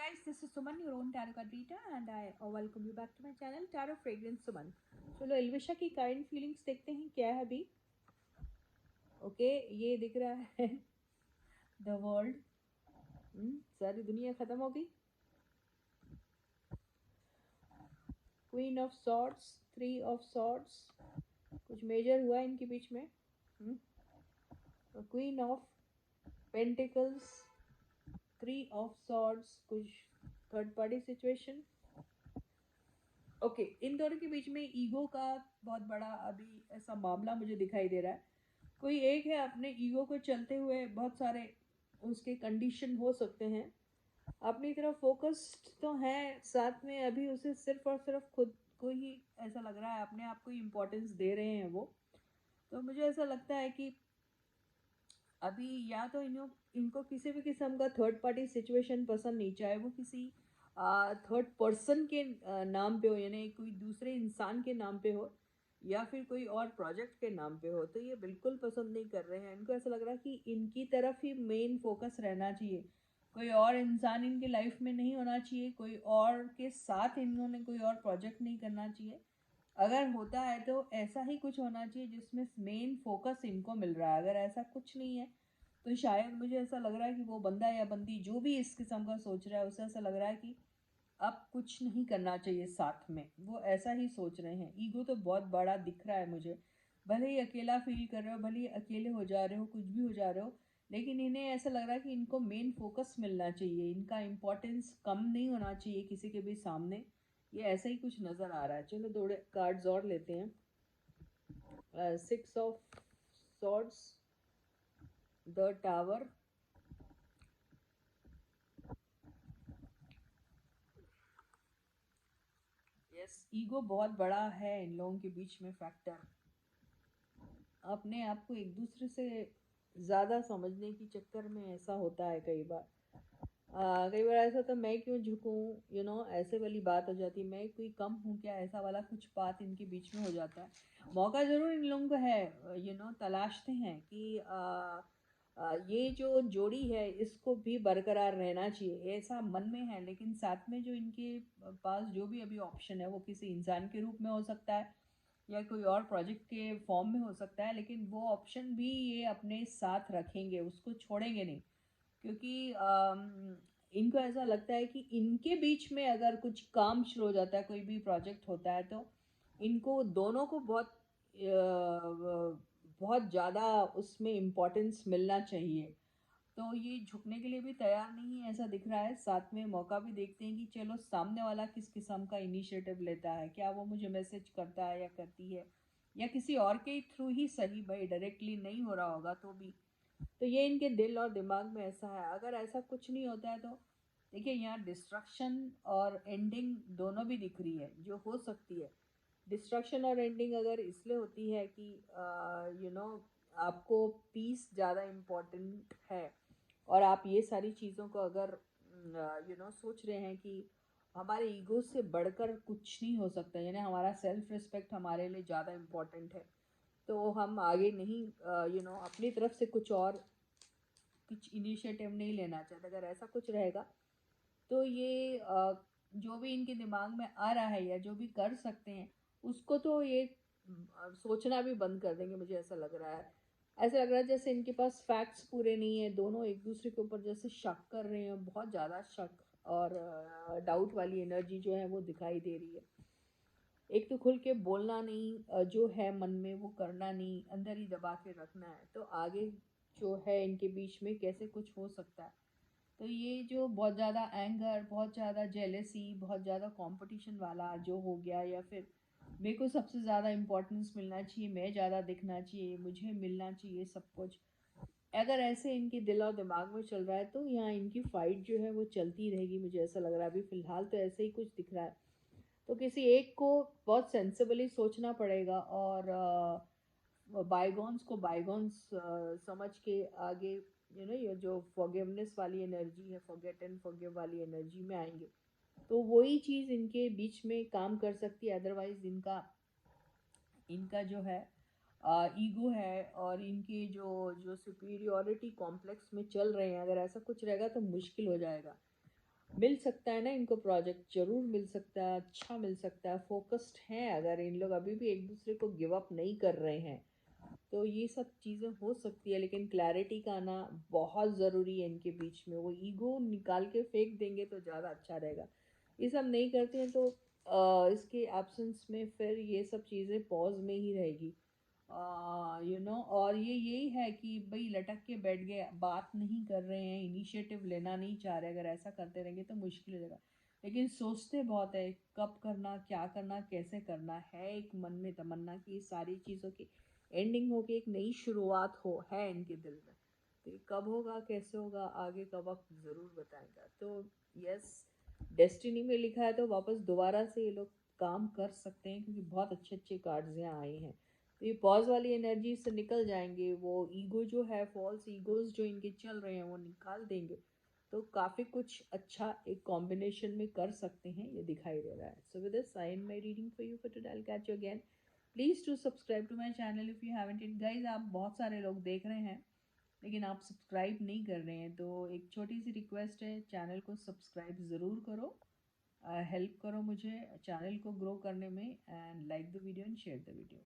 guys, this is Suman, your own tarot card reader, and I welcome you back to my channel Tarot Fragrance Suman. चलो एल्विशा की current feelings देखते हैं क्या है अभी. Okay, ये दिख रहा है द वर्ल्ड. सारी दुनिया खत्म हो गई. Queen of swords, 3 of swords, कुछ मेजर हुआ इनके बीच में. Queen of pentacles, 3 of swords, कुछ थर्ड पार्टी सिचुएशन. ओके, इन दोनों के बीच में ईगो का बहुत बड़ा अभी ऐसा मामला मुझे दिखाई दे रहा है. कोई एक है अपने ईगो को चलते हुए, बहुत सारे उसके कंडीशन हो सकते हैं, अपनी तरफ फोकस्ड तो है, साथ में अभी उसे सिर्फ और सिर्फ खुद को ही ऐसा लग रहा है, अपने आप को इम्पोर्टेंस दे रहे हैं वो. तो मुझे ऐसा लगता है कि अभी या तो इनको किसी भी किस्म का थर्ड पार्टी सिचुएशन पसंद नहीं, चाहे वो किसी थर्ड पर्सन के नाम पे हो, यानी कोई दूसरे इंसान के नाम पे हो, या फिर कोई और प्रोजेक्ट के नाम पे हो, तो ये बिल्कुल पसंद नहीं कर रहे हैं. इनको ऐसा लग रहा है कि इनकी तरफ ही मेन फोकस रहना चाहिए, कोई और इंसान इनकी लाइफ में नहीं होना चाहिए, कोई और के साथ इन्होंने कोई और प्रोजेक्ट नहीं करना चाहिए. अगर होता है तो ऐसा ही कुछ होना चाहिए जिसमें मेन फोकस इनको मिल रहा है. अगर ऐसा कुछ नहीं है तो शायद मुझे ऐसा लग रहा है कि वो बंदा या बंदी जो भी इस किस्म का सोच रहा है, उसे ऐसा लग रहा है कि अब कुछ नहीं करना चाहिए साथ में, वो ऐसा ही सोच रहे हैं. ईगो तो बहुत बड़ा दिख रहा है मुझे. भले ही अकेला फील कर रहे हो, भले ही अकेले हो जा रहे हो, कुछ भी हो जा रहे हो, लेकिन इन्हें ऐसा लग रहा है कि इनको मेन फोकस मिलना चाहिए, इनका इम्पोर्टेंस कम नहीं होना चाहिए किसी के भी सामने. ये ऐसा ही कुछ नज़र आ रहा है. चलो दो कार्ड्स और लेते हैं. 6 of swords, the tower, yes, ego बहुत बड़ा है इन लोगों के बीच में फैक्टर. अपने आप को एक दूसरे से ज़्यादा समझने की चक्कर में ऐसा होता है कई बार. कई बार ऐसा होता है, मैं क्यों झुकूं, ऐसे वाली बात हो जाती है. मैं कोई कम हूँ क्या, ऐसा वाला कुछ बात इनके बीच में हो जाता है. मौका ज़रूर इन लोगों को है, तलाशते हैं कि ये जो जोड़ी है इसको भी बरकरार रहना चाहिए, ऐसा मन में है. लेकिन साथ में जो इनके पास जो भी अभी ऑप्शन है, वो किसी इंसान के रूप में हो सकता है या कोई और प्रोजेक्ट के फॉर्म में हो सकता है, लेकिन वो ऑप्शन भी ये अपने साथ रखेंगे, उसको छोड़ेंगे नहीं. क्योंकि इनको ऐसा लगता है कि इनके बीच में अगर कुछ काम शुरू हो जाता है, कोई भी प्रोजेक्ट होता है, तो इनको दोनों को बहुत ज़्यादा उसमें इम्पोर्टेंस मिलना चाहिए. तो ये झुकने के लिए भी तैयार नहीं है ऐसा दिख रहा है. साथ में मौका भी देखते हैं कि चलो सामने वाला किस किस्म का इनिशिएटिव लेता है, क्या वो मुझे मैसेज करता है या करती है, या किसी और के थ्रू ही सही, भाई डायरेक्टली नहीं हो रहा होगा तो भी. तो ये इनके दिल और दिमाग में ऐसा है. अगर ऐसा कुछ नहीं होता है तो देखिए, यहाँ डिस्ट्रक्शन और एंडिंग दोनों भी दिख रही है जो हो सकती है. डिस्ट्रक्शन और एंडिंग अगर इसलिए होती है कि आपको पीस ज़्यादा इम्पोर्टेंट है, और आप ये सारी चीज़ों को अगर सोच रहे हैं कि हमारे ईगो से बढ़कर कुछ नहीं हो सकता, यानी हमारा सेल्फ रिस्पेक्ट हमारे लिए ज़्यादा इम्पोर्टेंट है, तो हम आगे नहीं अपनी तरफ से कुछ इनिशिएटिव नहीं लेना चाहते. अगर ऐसा कुछ रहेगा तो ये जो भी इनके दिमाग में आ रहा है या जो भी कर सकते हैं, उसको तो ये सोचना भी बंद कर देंगे. मुझे ऐसा लग रहा है, ऐसा लग रहा है जैसे इनके पास फैक्ट्स पूरे नहीं है, दोनों एक दूसरे के ऊपर जैसे शक कर रहे हैं, बहुत ज़्यादा शक और डाउट वाली एनर्जी जो है वो दिखाई दे रही है. एक तो खुल के बोलना नहीं, जो है मन में वो करना नहीं, अंदर ही दबा के रखना है. तो आगे जो है इनके बीच में कैसे कुछ हो सकता है. तो ये जो बहुत ज़्यादा एंगर, बहुत ज़्यादा जेलेसी, बहुत ज़्यादा कंपटीशन वाला जो हो गया, या फिर मेरे को सबसे ज़्यादा इम्पोर्टेंस मिलना चाहिए, मैं ज़्यादा दिखना चाहिए, मुझे मिलना चाहिए सब कुछ, अगर ऐसे इनके दिल और दिमाग में चल रहा है तो यहाँ इनकी फाइट जो है वो चलती रहेगी. मुझे ऐसा लग रहा है अभी फ़िलहाल तो ऐसे ही कुछ दिख रहा है. तो किसी एक को बहुत सेंसिबली सोचना पड़ेगा, और बायगॉन्स को बायगॉन्स समझ के आगे ये जो फॉरगिवनेस वाली एनर्जी है, फॉरगेट एंड फॉरगिव वाली एनर्जी में आएंगे, तो वही चीज़ इनके बीच में काम कर सकती है. अदरवाइज इनका इनका जो है ईगो है, और इनके जो जो सुपीरियॉरिटी कॉम्प्लेक्स में चल रहे हैं, अगर ऐसा कुछ रहेगा तो मुश्किल हो जाएगा. मिल सकता है ना इनको प्रोजेक्ट, ज़रूर मिल सकता है, अच्छा मिल सकता है, फोकस्ड हैं अगर इन लोग अभी भी एक दूसरे को गिव अप नहीं कर रहे हैं तो ये सब चीज़ें हो सकती है। लेकिन क्लैरिटी का आना बहुत ज़रूरी है इनके बीच में। वो ईगो निकाल के फेंक देंगे तो ज़्यादा अच्छा रहेगा। ये सब नहीं करते हैं तो इसके एब्सेंस में फिर ये सब चीज़ें पॉज में ही रहेगी। और ये यही है कि भाई लटक के बैठ गए, बात नहीं कर रहे हैं, इनिशिएटिव लेना नहीं चाह रहे। अगर ऐसा करते रहेंगे तो मुश्किल हो जाएगा। लेकिन सोचते बहुत है, कब करना, क्या करना, कैसे करना है। एक मन में तमन्ना कि सारी चीज़ों की एंडिंग हो के एक नई शुरुआत हो, है इनके दिल में। तो ये कब होगा, कैसे होगा, आगे का वक्त ज़रूर बताएगा। तो यस, डेस्टिनी में लिखा है तो वापस दोबारा से ये लोग काम कर सकते हैं, क्योंकि बहुत अच्छे अच्छे कार्ड्स यहाँ आए हैं। तो ये पॉज वाली एनर्जी से निकल जाएंगे। वो ईगो जो है, फॉल्स ईगोज जो इनके चल रहे हैं वो निकाल देंगे। तो काफ़ी कुछ अच्छा एक कॉम्बिनेशन में कर सकते हैं, ये दिखाई दे रहा है। So with this I end my reading for you for today. I will catch you again. Please to subscribe to my channel if you haven't it guys. आप बहुत सारे लोग देख रहे हैं लेकिन आप सब्सक्राइब नहीं कर रहे हैं, तो एक छोटी सी रिक्वेस्ट है, चैनल को सब्सक्राइब ज़रूर करो। हेल्प करो मुझे चैनल को ग्रो करने में, and like the video and share the video.